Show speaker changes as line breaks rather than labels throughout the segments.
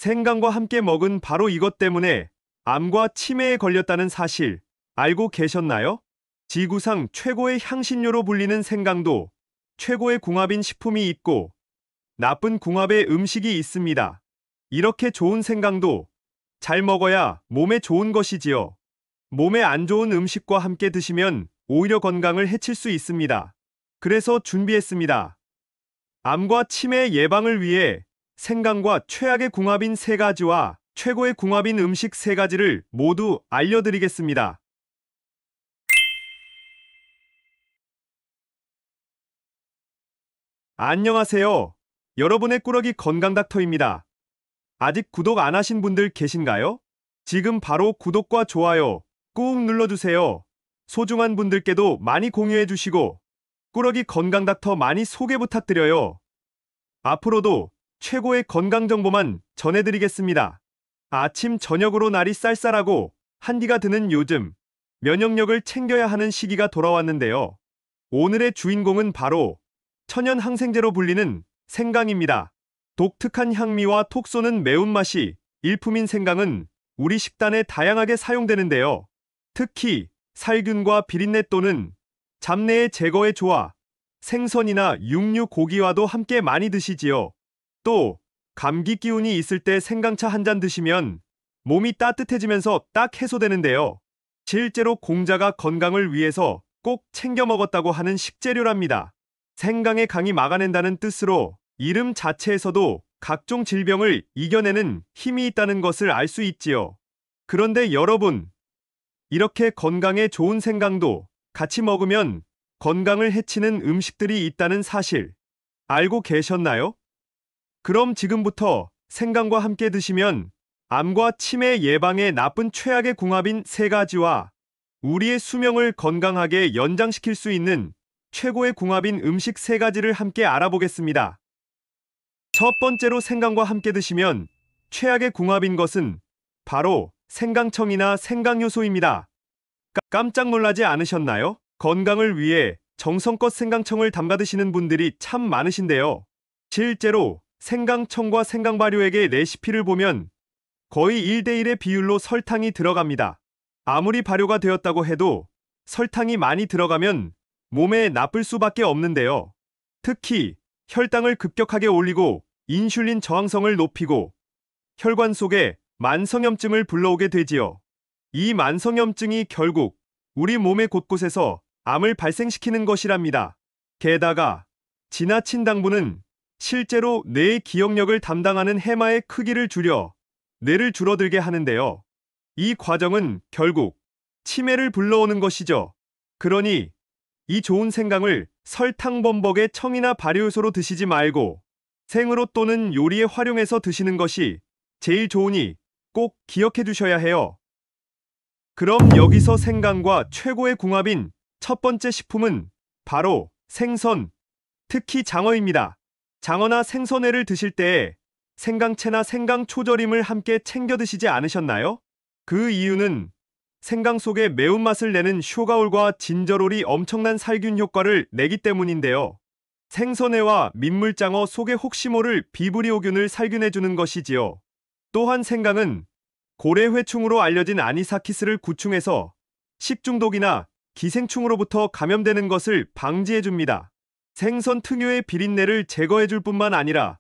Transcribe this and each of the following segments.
생강과 함께 먹은 바로 이것 때문에 암과 치매에 걸렸다는 사실 알고 계셨나요? 지구상 최고의 향신료로 불리는 생강도 최고의 궁합인 식품이 있고 나쁜 궁합의 음식이 있습니다. 이렇게 좋은 생강도 잘 먹어야 몸에 좋은 것이지요. 몸에 안 좋은 음식과 함께 드시면 오히려 건강을 해칠 수 있습니다. 그래서 준비했습니다. 암과 치매 예방을 위해 생강과 최악의 궁합인 세 가지와 최고의 궁합인 음식 세 가지를 모두 알려드리겠습니다. 안녕하세요. 여러분의 꾸러기 건강닥터입니다. 아직 구독 안 하신 분들 계신가요? 지금 바로 구독과 좋아요 꾹 눌러주세요. 소중한 분들께도 많이 공유해주시고 꾸러기 건강닥터 많이 소개 부탁드려요. 앞으로도 최고의 건강 정보만 전해드리겠습니다. 아침 저녁으로 날이 쌀쌀하고 한기가 드는 요즘 면역력을 챙겨야 하는 시기가 돌아왔는데요. 오늘의 주인공은 바로 천연 항생제로 불리는 생강입니다. 독특한 향미와 톡 쏘는 매운맛이 일품인 생강은 우리 식단에 다양하게 사용되는데요. 특히 살균과 비린내 또는 잡내의 제거에 좋아 생선이나 육류 고기와도 함께 많이 드시지요. 또 감기 기운이 있을 때 생강차 한 잔 드시면 몸이 따뜻해지면서 딱 해소되는데요. 실제로 공자가 건강을 위해서 꼭 챙겨 먹었다고 하는 식재료랍니다. 생강의 강이 막아낸다는 뜻으로 이름 자체에서도 각종 질병을 이겨내는 힘이 있다는 것을 알 수 있지요. 그런데 여러분, 이렇게 건강에 좋은 생강도 같이 먹으면 건강을 해치는 음식들이 있다는 사실 알고 계셨나요? 그럼 지금부터 생강과 함께 드시면 암과 치매 예방에 나쁜 최악의 궁합인 세 가지와 우리의 수명을 건강하게 연장시킬 수 있는 최고의 궁합인 음식 세 가지를 함께 알아보겠습니다. 첫 번째로 생강과 함께 드시면 최악의 궁합인 것은 바로 생강청이나 생강효소입니다. 깜짝 놀라지 않으셨나요? 건강을 위해 정성껏 생강청을 담가 드시는 분들이 참 많으신데요. 실제로 생강청과 생강발효액의 레시피를 보면 거의 1대1의 비율로 설탕이 들어갑니다. 아무리 발효가 되었다고 해도 설탕이 많이 들어가면 몸에 나쁠 수밖에 없는데요. 특히 혈당을 급격하게 올리고 인슐린 저항성을 높이고 혈관 속에 만성염증을 불러오게 되지요. 이 만성염증이 결국 우리 몸의 곳곳에서 암을 발생시키는 것이랍니다. 게다가 지나친 당분은 실제로 뇌의 기억력을 담당하는 해마의 크기를 줄여 뇌를 줄어들게 하는데요. 이 과정은 결국 치매를 불러오는 것이죠. 그러니 이 좋은 생강을 설탕 범벅의 청이나 발효효소로 드시지 말고 생으로 또는 요리에 활용해서 드시는 것이 제일 좋으니 꼭 기억해 두셔야 해요. 그럼 여기서 생강과 최고의 궁합인 첫 번째 식품은 바로 생선, 특히 장어입니다. 장어나 생선회를 드실 때 생강채나 생강초절임을 함께 챙겨 드시지 않으셨나요? 그 이유는 생강 속에 매운맛을 내는 쇼가올과 진저롤이 엄청난 살균 효과를 내기 때문인데요. 생선회와 민물장어 속의 혹시 모를 비브리오균을 살균해주는 것이지요. 또한 생강은 고래회충으로 알려진 아니사키스를 구충해서 식중독이나 기생충으로부터 감염되는 것을 방지해줍니다. 생선 특유의 비린내를 제거해줄 뿐만 아니라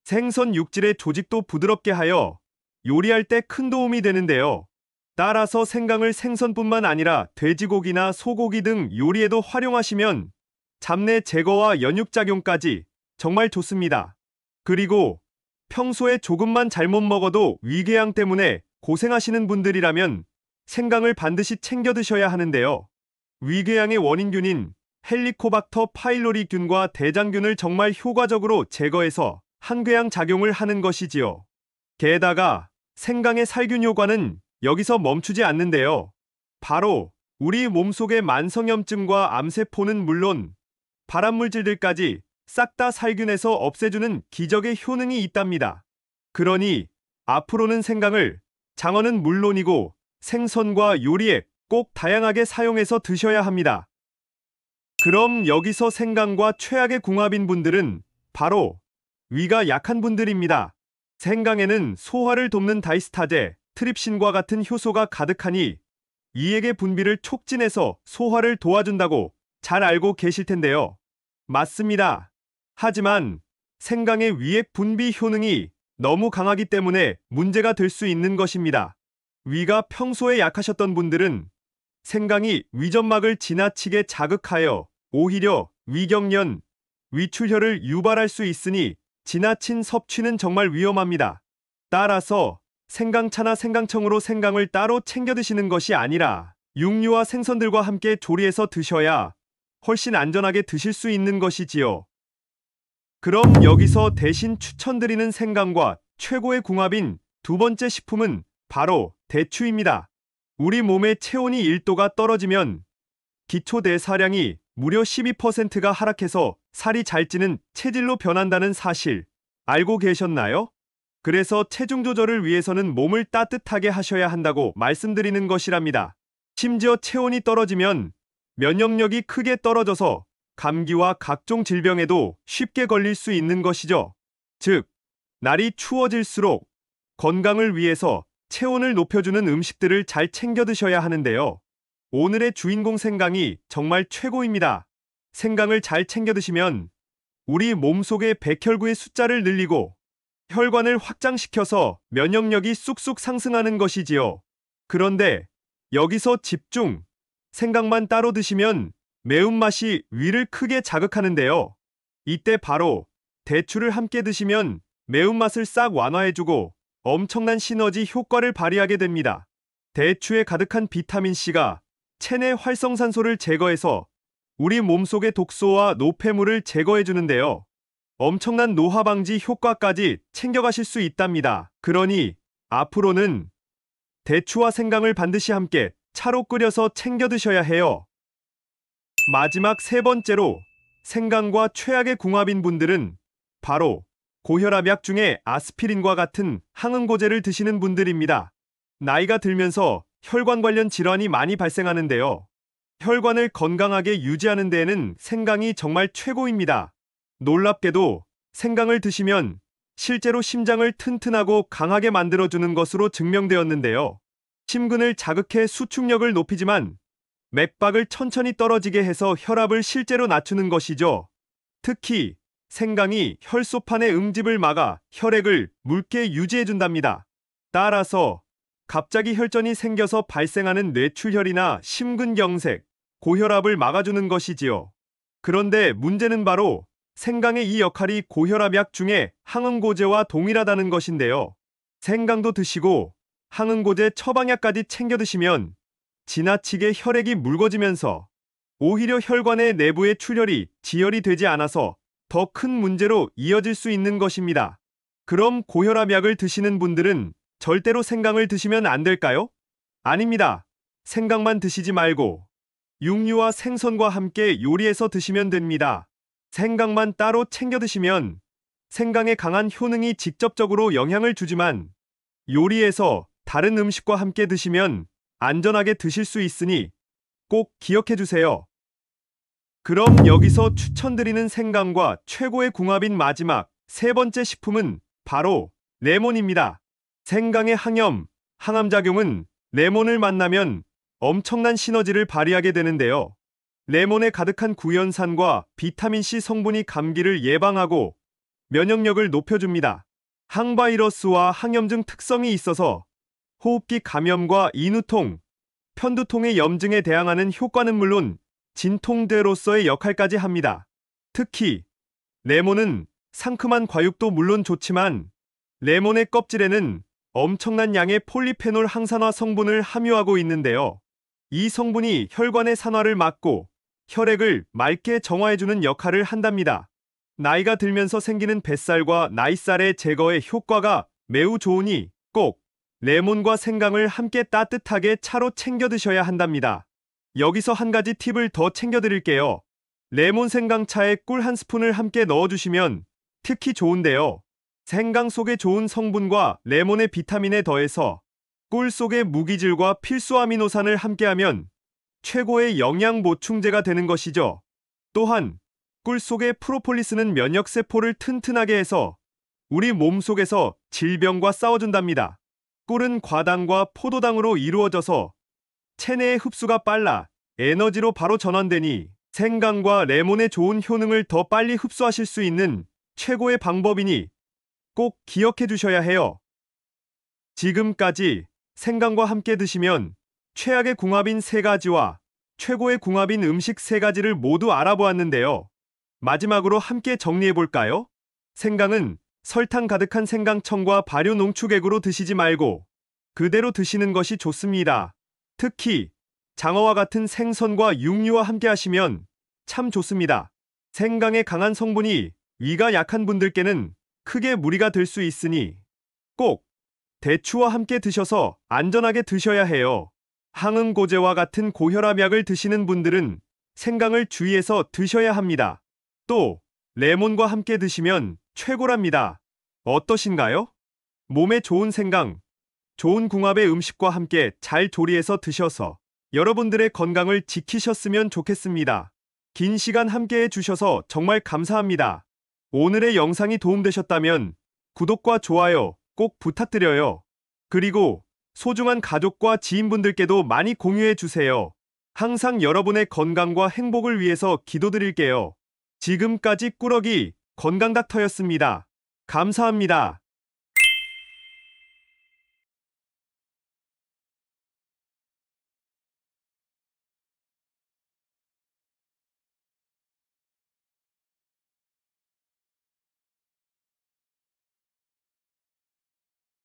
생선 육질의 조직도 부드럽게 하여 요리할 때 큰 도움이 되는데요. 따라서 생강을 생선뿐만 아니라 돼지고기나 소고기 등 요리에도 활용하시면 잡내 제거와 연육작용까지 정말 좋습니다. 그리고 평소에 조금만 잘못 먹어도 위궤양 때문에 고생하시는 분들이라면 생강을 반드시 챙겨 드셔야 하는데요. 위궤양의 원인균인 헬리코박터 파일로리균과 대장균을 정말 효과적으로 제거해서 항궤양 작용을 하는 것이지요. 게다가 생강의 살균 효과는 여기서 멈추지 않는데요. 바로 우리 몸속의 만성염증과 암세포는 물론 발암물질들까지 싹 다 살균해서 없애주는 기적의 효능이 있답니다. 그러니 앞으로는 생강을 장어는 물론이고 생선과 요리에 꼭 다양하게 사용해서 드셔야 합니다. 그럼 여기서 생강과 최악의 궁합인 분들은 바로 위가 약한 분들입니다. 생강에는 소화를 돕는 다이스타제, 트립신과 같은 효소가 가득하니 이액의 분비를 촉진해서 소화를 도와준다고 잘 알고 계실 텐데요. 맞습니다. 하지만 생강의 위액 분비 효능이 너무 강하기 때문에 문제가 될 수 있는 것입니다. 위가 평소에 약하셨던 분들은 생강이 위점막을 지나치게 자극하여 오히려 위경련, 위출혈을 유발할 수 있으니 지나친 섭취는 정말 위험합니다. 따라서 생강차나 생강청으로 생강을 따로 챙겨 드시는 것이 아니라 육류와 생선들과 함께 조리해서 드셔야 훨씬 안전하게 드실 수 있는 것이지요. 그럼 여기서 대신 추천드리는 생강과 최고의 궁합인 두 번째 식품은 바로 대추입니다. 우리 몸의 체온이 1도가 떨어지면 기초 대사량이 무려 12%가 하락해서 살이 잘 찌는 체질로 변한다는 사실 알고 계셨나요? 그래서 체중 조절을 위해서는 몸을 따뜻하게 하셔야 한다고 말씀드리는 것이랍니다. 심지어 체온이 떨어지면 면역력이 크게 떨어져서 감기와 각종 질병에도 쉽게 걸릴 수 있는 것이죠. 즉, 날이 추워질수록 건강을 위해서 체온을 높여주는 음식들을 잘 챙겨 드셔야 하는데요. 오늘의 주인공 생강이 정말 최고입니다. 생강을 잘 챙겨 드시면 우리 몸속의 백혈구의 숫자를 늘리고 혈관을 확장시켜서 면역력이 쑥쑥 상승하는 것이지요. 그런데 여기서 집중! 생강만 따로 드시면 매운맛이 위를 크게 자극하는데요. 이때 바로 대추를 함께 드시면 매운맛을 싹 완화해주고 엄청난 시너지 효과를 발휘하게 됩니다. 대추에 가득한 비타민C가 체내 활성산소를 제거해서 우리 몸속의 독소와 노폐물을 제거해주는데요. 엄청난 노화 방지 효과까지 챙겨가실 수 있답니다. 그러니 앞으로는 대추와 생강을 반드시 함께 차로 끓여서 챙겨 드셔야 해요. 마지막 세 번째로 생강과 최악의 궁합인 분들은 바로 고혈압약 중에 아스피린과 같은 항응고제를 드시는 분들입니다. 나이가 들면서 혈관 관련 질환이 많이 발생하는데요. 혈관을 건강하게 유지하는 데에는 생강이 정말 최고입니다. 놀랍게도 생강을 드시면 실제로 심장을 튼튼하고 강하게 만들어주는 것으로 증명되었는데요. 심근을 자극해 수축력을 높이지만 맥박을 천천히 떨어지게 해서 혈압을 실제로 낮추는 것이죠. 특히 생강이 혈소판의 응집을 막아 혈액을 묽게 유지해준답니다. 따라서 갑자기 혈전이 생겨서 발생하는 뇌출혈이나 심근경색, 고혈압을 막아주는 것이지요. 그런데 문제는 바로 생강의 이 역할이 고혈압약 중에 항응고제와 동일하다는 것인데요. 생강도 드시고 항응고제 처방약까지 챙겨 드시면 지나치게 혈액이 묽어지면서 오히려 혈관의 내부의 출혈이 지혈이 되지 않아서 더 큰 문제로 이어질 수 있는 것입니다. 그럼 고혈압약을 드시는 분들은 절대로 생강을 드시면 안 될까요? 아닙니다. 생강만 드시지 말고 육류와 생선과 함께 요리해서 드시면 됩니다. 생강만 따로 챙겨 드시면 생강의 강한 효능이 직접적으로 영향을 주지만 요리해서 다른 음식과 함께 드시면 안전하게 드실 수 있으니 꼭 기억해 주세요. 그럼 여기서 추천드리는 생강과 최고의 궁합인 마지막 세 번째 식품은 바로 레몬입니다. 생강의 항염, 항암작용은 레몬을 만나면 엄청난 시너지를 발휘하게 되는데요. 레몬에 가득한 구연산과 비타민C 성분이 감기를 예방하고 면역력을 높여줍니다. 항바이러스와 항염증 특성이 있어서 호흡기 감염과 인후통, 편두통의 염증에 대항하는 효과는 물론 진통제로서의 역할까지 합니다. 특히 레몬은 상큼한 과육도 물론 좋지만 레몬의 껍질에는 엄청난 양의 폴리페놀 항산화 성분을 함유하고 있는데요. 이 성분이 혈관의 산화를 막고 혈액을 맑게 정화해주는 역할을 한답니다. 나이가 들면서 생기는 뱃살과 나이살의 제거에 효과가 매우 좋으니 꼭 레몬과 생강을 함께 따뜻하게 차로 챙겨 드셔야 한답니다. 여기서 한 가지 팁을 더 챙겨 드릴게요. 레몬 생강차에 꿀 한 스푼을 함께 넣어주시면 특히 좋은데요. 생강 속의 좋은 성분과 레몬의 비타민에 더해서 꿀 속의 무기질과 필수 아미노산을 함께하면 최고의 영양 보충제가 되는 것이죠. 또한 꿀 속의 프로폴리스는 면역세포를 튼튼하게 해서 우리 몸속에서 질병과 싸워준답니다. 꿀은 과당과 포도당으로 이루어져서 체내의 흡수가 빨라 에너지로 바로 전환되니 생강과 레몬의 좋은 효능을 더 빨리 흡수하실 수 있는 최고의 방법이니 꼭 기억해 두셔야 해요. 지금까지 생강과 함께 드시면 최악의 궁합인 세 가지와 최고의 궁합인 음식 세 가지를 모두 알아보았는데요. 마지막으로 함께 정리해 볼까요? 생강은 설탕 가득한 생강청과 발효 농축액으로 드시지 말고 그대로 드시는 것이 좋습니다. 특히 장어와 같은 생선과 육류와 함께 하시면 참 좋습니다. 생강의 강한 성분이 위가 약한 분들께는 크게 무리가 될 수 있으니 꼭 대추와 함께 드셔서 안전하게 드셔야 해요. 항응고제와 같은 고혈압 약을 드시는 분들은 생강을 주의해서 드셔야 합니다. 또 레몬과 함께 드시면 최고랍니다. 어떠신가요? 몸에 좋은 생강, 좋은 궁합의 음식과 함께 잘 조리해서 드셔서 여러분들의 건강을 지키셨으면 좋겠습니다. 긴 시간 함께 해주셔서 정말 감사합니다. 오늘의 영상이 도움되셨다면 구독과 좋아요 꼭 부탁드려요. 그리고 소중한 가족과 지인분들께도 많이 공유해주세요. 항상 여러분의 건강과 행복을 위해서 기도드릴게요. 지금까지 꾸러기 건강닥터였습니다. 감사합니다.